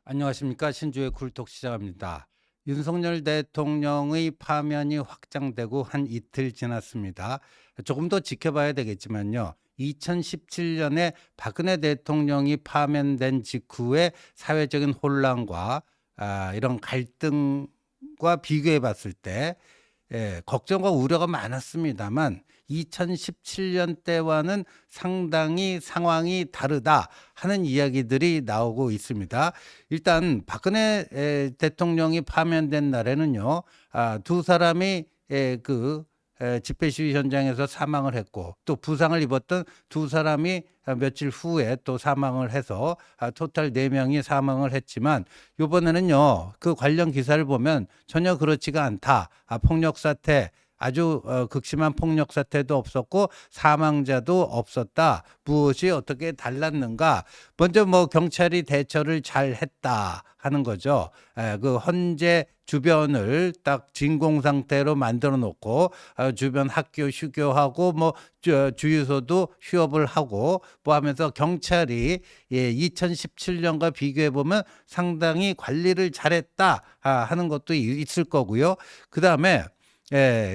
안녕하십니까. 신주의 굴톡 시작합니다. 윤석열 대통령의 파면이 확장되고 한 이틀 지났습니다. 조금 더 지켜봐야 되겠지만요. 2017년에 박근혜 대통령이 파면된 직후의 사회적인 혼란과 이런 갈등과 비교해 봤을 때 걱정과 우려가 많았습니다만 2017년 때와는 상당히 상황이 다르다 하는 이야기들이 나오고 있습니다. 일단 박근혜 대통령이 파면된 날에는요, 두 사람이 집회 시위 현장에서 사망을 했고, 또 부상을 입었던 두 사람이 며칠 후에 또 사망을 해서 토탈 4명이 사망을 했지만, 이번에는요 그 관련 기사를 보면 전혀 그렇지가 않다. 폭력 사태, 아주 극심한 폭력 사태도 없었고 사망자도 없었다. 무엇이 어떻게 달랐는가? 먼저 뭐 경찰이 대처를 잘 했다 하는 거죠. 그 헌재 주변을 딱 진공 상태로 만들어 놓고 주변 학교 휴교하고 뭐 주유소도 휴업을 하고 뭐 하면서 경찰이 2017년과 비교해 보면 상당히 관리를 잘했다 하는 것도 있을 거고요. 그다음에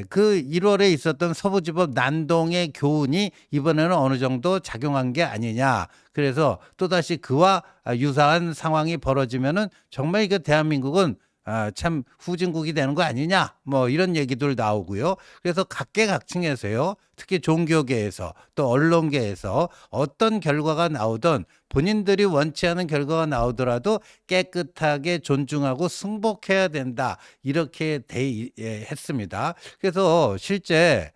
그 1월에 있었던 서부지법 난동의 교훈이 이번에는 어느 정도 작용한 게 아니냐. 그래서 또다시 그와 유사한 상황이 벌어지면은 정말 이거 대한민국은 참 후진국이 되는 거 아니냐, 뭐 이런 얘기들 나오고요. 그래서 각계각층에서요, 특히 종교계에서 또 언론계에서 어떤 결과가 나오든 본인들이 원치 않은 결과가 나오더라도 깨끗하게 존중하고 승복해야 된다, 이렇게 했습니다. 그래서 실제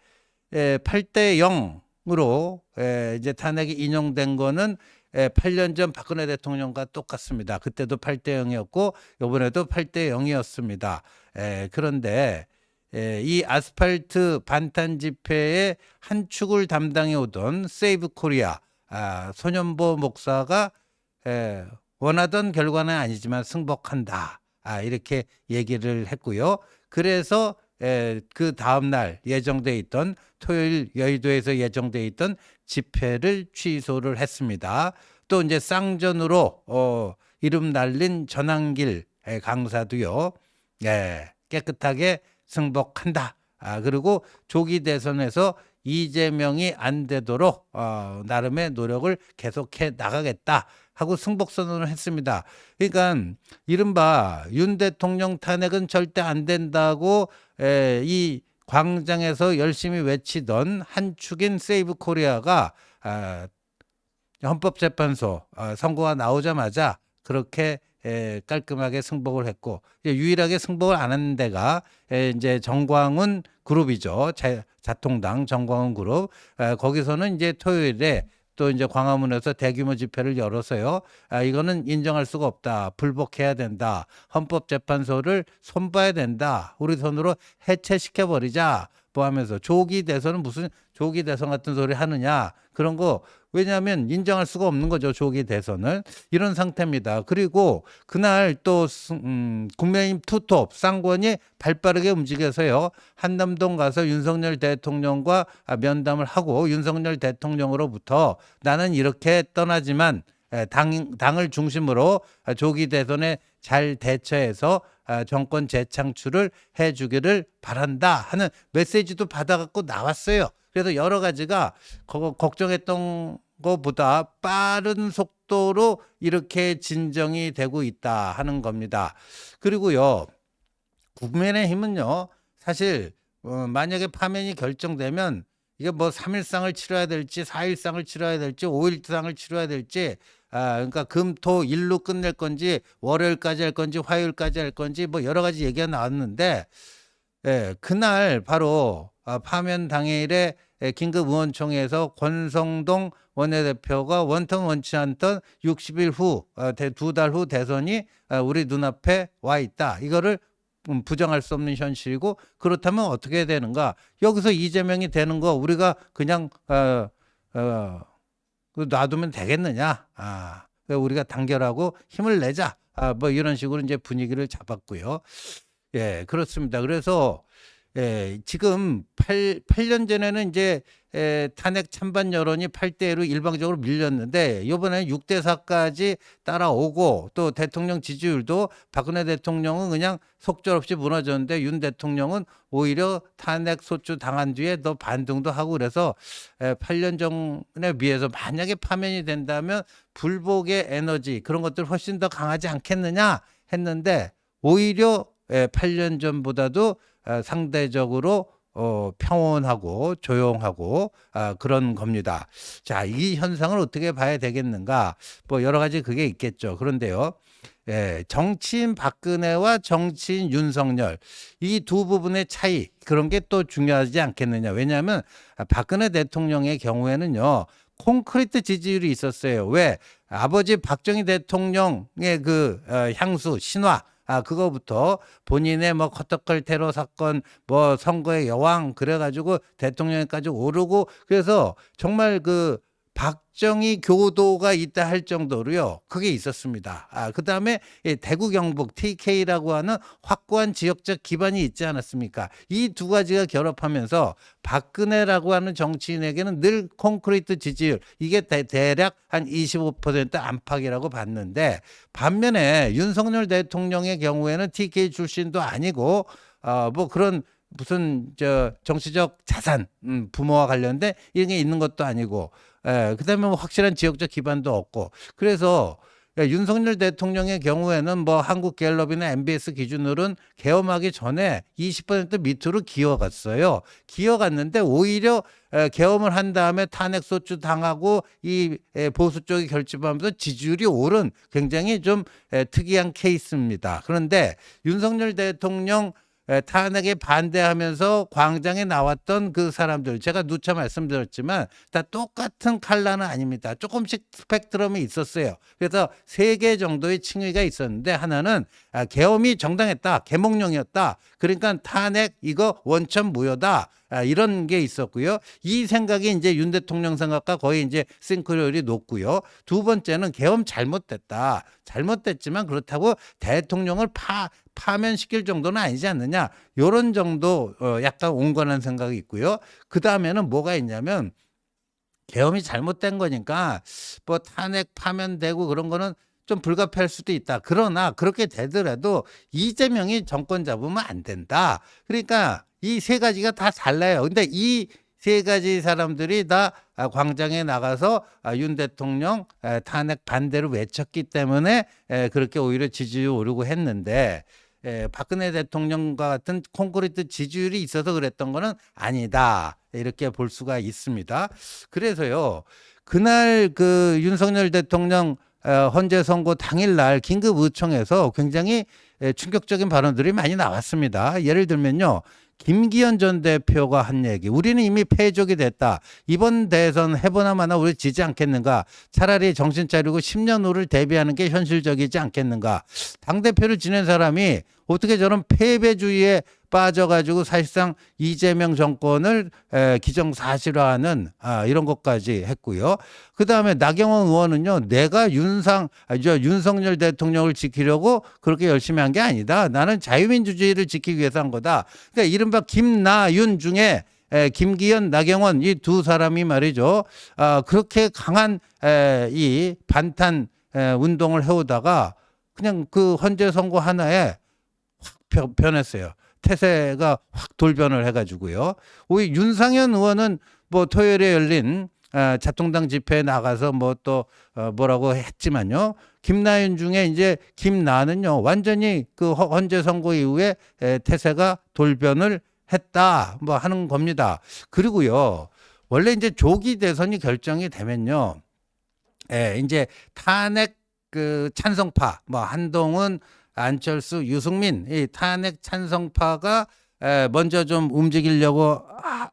8대 0으로 이제 탄핵이 인용된 거는 8년 전 박근혜 대통령과 똑같습니다. 그때도 8대 0이었고 이번에도 8대 0이었습니다. 그런데 이 아스팔트 반탄 집회의 한 축을 담당해 오던 세이브 코리아 손현보 목사가 원하던 결과는 아니지만 승복한다, 이렇게 얘기를 했고요. 그래서 그 다음날 예정돼 있던 토요일 여의도에서 예정돼 있던 집회를 취소를 했습니다. 또 이제 쌍전으로 이름 날린 전환길 강사도요, 깨끗하게 승복한다. 그리고 조기 대선에서 이재명이 안 되도록 나름의 노력을 계속해 나가겠다 하고 승복 선언을 했습니다. 그러니까 이른바 윤 대통령 탄핵은 절대 안 된다고 이 광장에서 열심히 외치던 한 축인 세이브 코리아가 헌법재판소 선고가 나오자마자 그렇게 깔끔하게 승복을 했고, 유일하게 승복을 안 한 데가 이제 정광훈 그룹이죠. 자통당 정광훈 그룹. 거기서는 이제 토요일에 또 이제 광화문에서 대규모 집회를 열어서요, 이거는 인정할 수가 없다, 불복해야 된다, 헌법재판소를 손봐야 된다, 우리 손으로 해체시켜 버리자, 뭐 하면서 조기 대선은 무슨 조기 대선 같은 소리 하느냐, 그런 거. 왜냐하면 인정할 수가 없는 거죠, 조기 대선을. 이런 상태입니다. 그리고 그날 또 국민의힘 투톱 쌍권이 발빠르게 움직여서요, 한남동 가서 윤석열 대통령과 면담을 하고 윤석열 대통령으로부터 나는 이렇게 떠나지만 당을 중심으로 조기 대선에 잘 대처해서 정권 재창출을 해주기를 바란다 하는 메시지도 받아갖고 나왔어요. 그래서 여러 가지가 걱정했던 것보다 빠른 속도로 이렇게 진정이 되고 있다 하는 겁니다. 그리고요, 국민의힘은요, 사실 만약에 파면이 결정되면 이게 뭐 3일상을 치러야 될지 4일상을 치러야 될지 5일상을 치러야 될지, 그러니까 금토 일로 끝낼 건지 월요일까지 할 건지 화요일까지 할 건지 뭐 여러 가지 얘기가 나왔는데, 그날 바로 파면 당일에 긴급 의원총회에서 권성동 원내대표가 원통 원치 않던 60일 후, 2달 후 대선이 우리 눈앞에 와 있다, 이거를 부정할 수 없는 현실이고, 그렇다면 어떻게 해야 되는가? 여기서 이재명이 되는 거 우리가 그냥 놔두면 되겠느냐? 우리가 단결하고 힘을 내자. 뭐 이런 식으로 이제 분위기를 잡았고요. 그렇습니다. 그래서 지금 8년 전에는 이제 탄핵 찬반 여론이 8대 1로 일방적으로 밀렸는데 이번에는 6대 4까지 따라오고 또 대통령 지지율도 박근혜 대통령은 그냥 속절없이 무너졌는데 윤 대통령은 오히려 탄핵 소추 당한 뒤에 더 반등도 하고 그래서 8년 전에 비해서 만약에 파면이 된다면 불복의 에너지 그런 것들 훨씬 더 강하지 않겠느냐 했는데 오히려 8년 전보다도 상대적으로 평온하고 조용하고 그런 겁니다. 자, 이 현상을 어떻게 봐야 되겠는가? 뭐 여러 가지 그게 있겠죠. 그런데요. 정치인 박근혜와 정치인 윤석열 이 두 부분의 차이 그런 게 또 중요하지 않겠느냐. 왜냐하면 박근혜 대통령의 경우에는요. 콘크리트 지지율이 있었어요. 왜? 아버지 박정희 대통령의 그 향수 신화 그거부터 본인의 뭐 커터컬 테러 사건 뭐 선거의 여왕 그래가지고 대통령까지 오르고 그래서 정말 그 박정희 교도가 있다 할 정도로요. 그게 있었습니다. 그다음에 대구 경북 TK라고 하는 확고한 지역적 기반이 있지 않았습니까? 이 두 가지가 결합하면서 박근혜라고 하는 정치인에게는 늘 콘크리트 지지율 이게 대략 한 25% 안팎이라고 봤는데 반면에 윤석열 대통령의 경우에는 TK 출신도 아니고 뭐 그런 무슨 정치적 자산 부모와 관련된 이런 게 있는 것도 아니고 그다음에 뭐 확실한 지역적 기반도 없고 그래서 윤석열 대통령의 경우에는 뭐 한국갤럽이나 MBS 기준으로는 계엄하기 전에 20% 밑으로 기어갔어요. 기어갔는데 오히려 계엄을 한 다음에 탄핵 소추 당하고 이 보수 쪽이 결집하면서 지지율이 오른 굉장히 좀 특이한 케이스입니다. 그런데 윤석열 대통령 탄핵에 반대하면서 광장에 나왔던 그 사람들 제가 누차 말씀드렸지만 다 똑같은 칼라는 아닙니다. 조금씩 스펙트럼이 있었어요. 그래서 3개 정도의 층위가 있었는데 하나는 계엄이 정당했다. 계몽령이었다. 그러니까 탄핵 이거 원천 무효다. 이런 게 있었고요. 이 생각이 이제 윤 대통령 생각과 거의 이제 싱크로율이 높고요. 두 번째는 계엄 잘못됐다. 잘못됐지만 그렇다고 대통령을 파면시킬 정도는 아니지 않느냐. 이런 정도 약간 온건한 생각이 있고요. 그 다음에는 뭐가 있냐면 계엄이 잘못된 거니까 뭐 탄핵 파면되고 그런 거는 좀 불가피할 수도 있다. 그러나 그렇게 되더라도 이재명이 정권 잡으면 안 된다. 그러니까 이 3가지가 다 달라요. 근데 이 3가지 사람들이 다 광장에 나가서 윤 대통령 탄핵 반대로 외쳤기 때문에 그렇게 오히려 지지율이 오르고 했는데 박근혜 대통령과 같은 콘크리트 지지율이 있어서 그랬던 거는 아니다. 이렇게 볼 수가 있습니다. 그래서요. 그날 그 윤석열 대통령 헌재 선고 당일날 긴급 의총에서 굉장히 충격적인 발언들이 많이 나왔습니다. 예를 들면요. 김기현 전 대표가 한 얘기. 우리는 이미 패족이 됐다. 이번 대선 해보나 마나 우리 지지 않겠는가. 차라리 정신 차리고 10년 후를 대비하는 게 현실적이지 않겠는가. 당대표를 지낸 사람이 어떻게 저런 패배주의에 빠져가지고 사실상 이재명 정권을 기정사실화하는 이런 것까지 했고요. 그다음에 나경원 의원은요. 내가 윤석열 대통령을 지키려고 그렇게 열심히 한 게 아니다. 나는 자유민주주의를 지키기 위해서 한 거다. 그러니까 이른바 김나윤 중에 김기현, 나경원 이 두 사람이 말이죠. 그렇게 강한 이 반탄 운동을 해오다가 그냥 그 헌재 선고 하나에 확 변했어요. 태세가 확 돌변을 해가지고요. 오히려 윤상현 의원은 뭐 토요일에 열린 자통당 집회에 나가서 뭐 또 뭐라고 했지만요. 김나윤 중에 이제 김나는요 완전히 그 헌재 선고 이후에 태세가 돌변을 했다 뭐 하는 겁니다. 그리고요 원래 이제 조기 대선이 결정이 되면요, 이제 탄핵 그 찬성파 뭐 한동훈 안철수, 유승민 이 탄핵 찬성파가 먼저 좀 움직이려고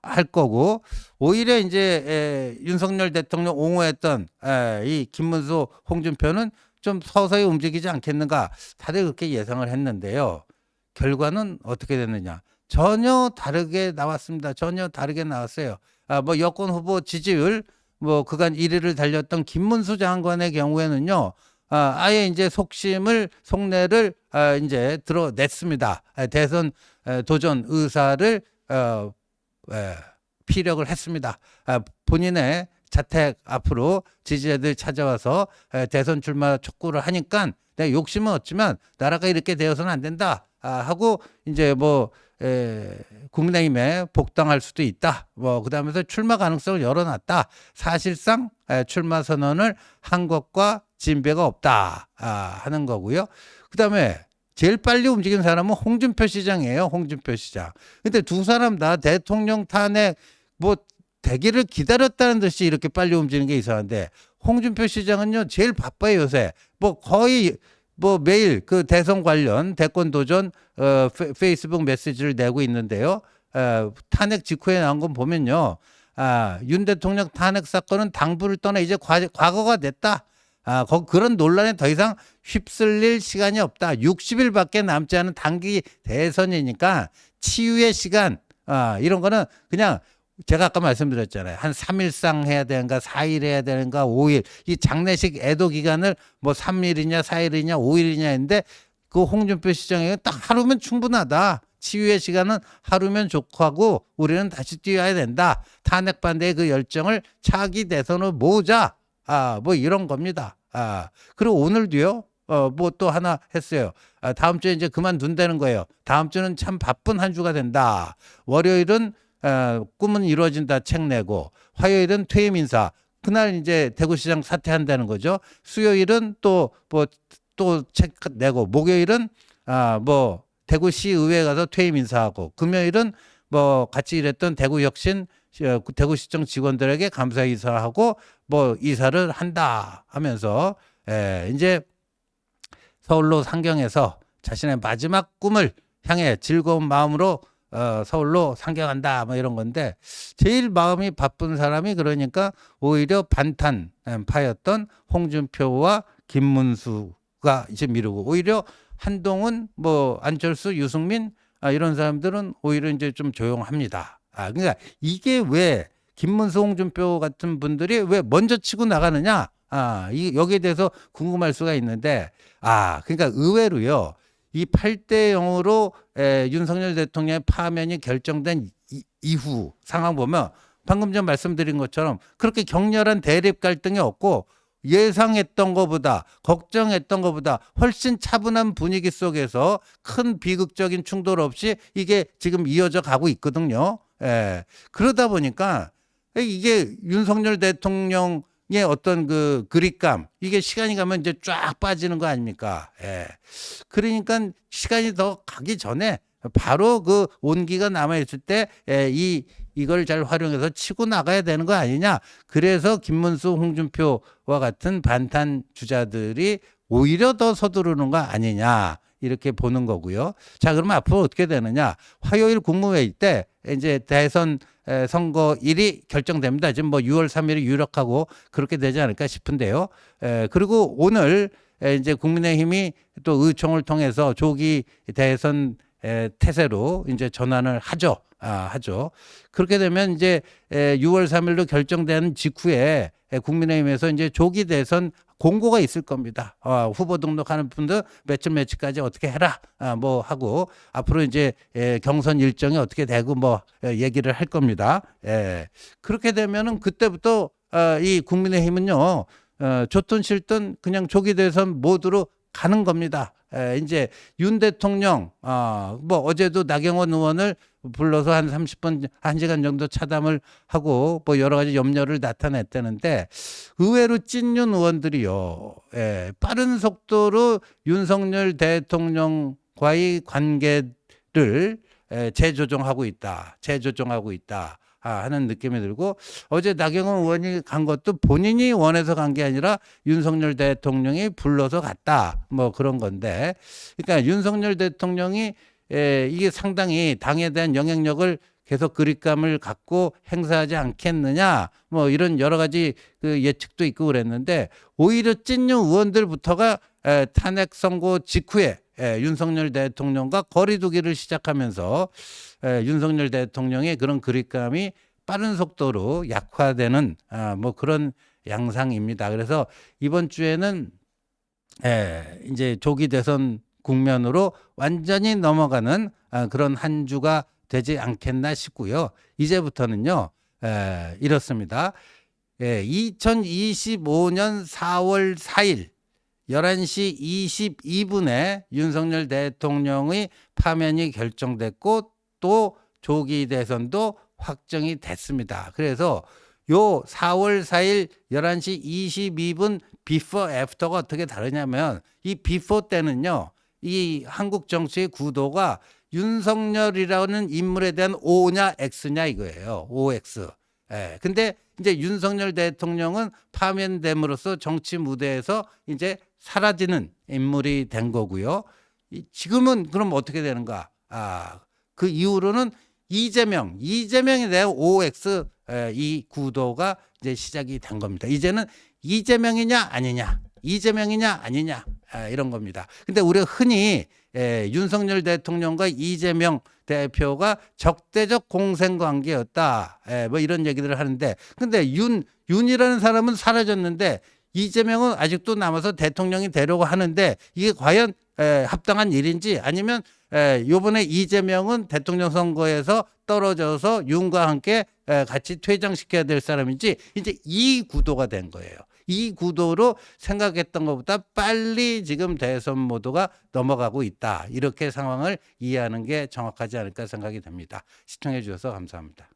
할 거고 오히려 이제 윤석열 대통령 옹호했던 이 김문수, 홍준표는 좀 서서히 움직이지 않겠는가 다들 그렇게 예상을 했는데요. 결과는 어떻게 됐느냐? 전혀 다르게 나왔습니다. 전혀 다르게 나왔어요. 뭐 여권 후보 지지율 뭐 그간 1위를 달렸던 김문수 장관의 경우에는요. 아예 이제 속내를 이제 드러냈습니다. 대선 도전 의사를 피력을 했습니다. 본인의 자택 앞으로 지지자들 찾아와서 대선 출마 촉구를 하니까 내가 욕심은 없지만 나라가 이렇게 되어서는 안 된다 하고 이제 뭐 국민의힘에 복당할 수도 있다. 뭐 그다음에서 출마 가능성을 열어놨다. 사실상 출마 선언을 한 것과 진배가 없다 하는 거고요. 그다음에 제일 빨리 움직인 사람은 홍준표 시장이에요. 홍준표 시장. 근데 두 사람 다 대통령 탄핵 뭐 되기를 기다렸다는 듯이 이렇게 빨리 움직이는 게 이상한데 홍준표 시장은요 제일 바빠요 요새. 뭐 거의 뭐 매일 그 대선 관련 대권 도전 페이스북 메시지를 내고 있는데요. 탄핵 직후에 나온 건 보면요. 윤 대통령 탄핵 사건은 당부를 떠나 이제 과거가 됐다. 그런 논란에 더 이상 휩쓸릴 시간이 없다. 60일밖에 남지 않은 단기 대선이니까 치유의 시간 이런 거는 그냥 제가 아까 말씀드렸잖아요. 한 3일상 해야 되는가 4일 해야 되는가 5일 이 장례식 애도 기간을 뭐 3일이냐 4일이냐 5일이냐 했는데 그 홍준표 시장에 딱 하루면 충분하다. 치유의 시간은 하루면 좋고 하고 우리는 다시 뛰어야 된다. 탄핵 반대의 그 열정을 차기 대선으로 모으자. 뭐 이런 겁니다. 그리고 오늘도요. 뭐 또 하나 했어요. 다음 주에 이제 그만둔다는 거예요. 다음 주는 참 바쁜 한 주가 된다. 월요일은 꿈은 이루어진다 책 내고 화요일은 퇴임 인사 그날 이제 대구시장 사퇴한다는 거죠. 수요일은 또 책 내고 목요일은 뭐 대구시의회 가서 퇴임 인사하고 금요일은 뭐 같이 일했던 대구혁신 대구시청 직원들에게 감사 인사하고 뭐 이사를 한다 하면서 이제 서울로 상경해서 자신의 마지막 꿈을 향해 즐거운 마음으로 서울로 상경한다 뭐 이런 건데 제일 마음이 바쁜 사람이 그러니까 오히려 반탄파였던 홍준표와 김문수가 이제 미루고 오히려 한동훈 뭐 안철수 유승민 이런 사람들은 오히려 이제 좀 조용합니다. 그러니까 이게 왜 김문수 홍준표 같은 분들이 왜 먼저 치고 나가느냐 여기에 대해서 궁금할 수가 있는데 그러니까 의외로요. 이 8대 0으로 윤석열 대통령의 파면이 결정된 이후 상황 보면 방금 전 말씀드린 것처럼 그렇게 격렬한 대립 갈등이 없고 예상했던 것보다 걱정했던 것보다 훨씬 차분한 분위기 속에서 큰 비극적인 충돌 없이 이게 지금 이어져 가고 있거든요. 그러다 보니까 이게 윤석열 대통령 의 어떤 그 그립감 이게 시간이 가면 이제 쫙 빠지는 거 아닙니까? 그러니까 시간이 더 가기 전에 바로 그 온기가 남아 있을 때 이걸 잘 활용해서 치고 나가야 되는 거 아니냐? 그래서 김문수, 홍준표와 같은 반탄 주자들이 오히려 더 서두르는 거 아니냐? 이렇게 보는 거고요. 자, 그러면 앞으로 어떻게 되느냐? 화요일 국무회의 때 이제 대선 선거일이 결정됩니다. 지금 뭐 6월 3일이 유력하고 그렇게 되지 않을까 싶은데요. 그리고 오늘 이제 국민의힘이 또 의총을 통해서 조기 대선 태세로 이제 전환을 하죠. 그렇게 되면 이제 6월 3일로 결정된 직후에 국민의힘에서 이제 조기 대선 공고가 있을 겁니다. 후보 등록하는 분들 며칠까지 어떻게 해라. 뭐 하고 앞으로 이제 경선 일정이 어떻게 되고 뭐 얘기를 할 겁니다. 그렇게 되면은 그때부터 이 국민의힘은요. 좋든 싫든 그냥 조기 대선 모드로 가는 겁니다. 이제 윤 대통령 뭐 어제도 나경원 의원을 불러서 한 30분 1시간 정도 차담을 하고 뭐 여러 가지 염려를 나타냈다는데 의외로 찐윤 의원들이요. 빠른 속도로 윤석열 대통령과의 관계를 재조정하고 있다. 하는 느낌이 들고 어제 나경원 의원이 간 것도 본인이 원해서 간 게 아니라 윤석열 대통령이 불러서 갔다. 뭐 그런 건데 그러니까 윤석열 대통령이 이게 상당히 당에 대한 영향력을 계속 그립감을 갖고 행사하지 않겠느냐 뭐 이런 여러 가지 그 예측도 있고 그랬는데 오히려 찐윤 의원들부터가 탄핵 선고 직후에 윤석열 대통령과 거리두기를 시작하면서 윤석열 대통령의 그런 그립감이 빠른 속도로 약화되는 뭐 그런 양상입니다. 그래서 이번 주에는 이제 조기 대선 국면으로 완전히 넘어가는 그런 한 주가 되지 않겠나 싶고요. 이제부터는요, 이렇습니다. 2025년 4월 4일 11시 22분에 윤석열 대통령의 파면이 결정됐고 또 조기 대선도 확정이 됐습니다. 그래서 요 4월 4일 11시 22분 비포 애프터가 어떻게 다르냐면 이 비포 때는요. 이 한국 정치의 구도가 윤석열이라는 인물에 대한 O냐 X냐 이거예요. OX. 근데 이제 윤석열 대통령은 파면됨으로써 정치 무대에서 이제 사라지는 인물이 된 거고요. 지금은 그럼 어떻게 되는가? 그 이후로는 이재명에 대한 OX 이 구도가 이제 시작이 된 겁니다. 이제는 이재명이냐 아니냐 이런 겁니다. 근데 우리가 흔히 윤석열 대통령과 이재명 대표가 적대적 공생관계였다. 뭐 이런 얘기들을 하는데 근데 윤이라는 사람은 사라졌는데 이재명은 아직도 남아서 대통령이 되려고 하는데 이게 과연 합당한 일인지 아니면 요번에 이재명은 대통령 선거에서 떨어져서 윤과 함께 같이 퇴장시켜야 될 사람인지 이제 이 구도가 된 거예요. 이 구도로 생각했던 것보다 빨리 지금 대선 모드가 넘어가고 있다. 이렇게 상황을 이해하는 게 정확하지 않을까 생각이 됩니다. 시청해 주셔서 감사합니다.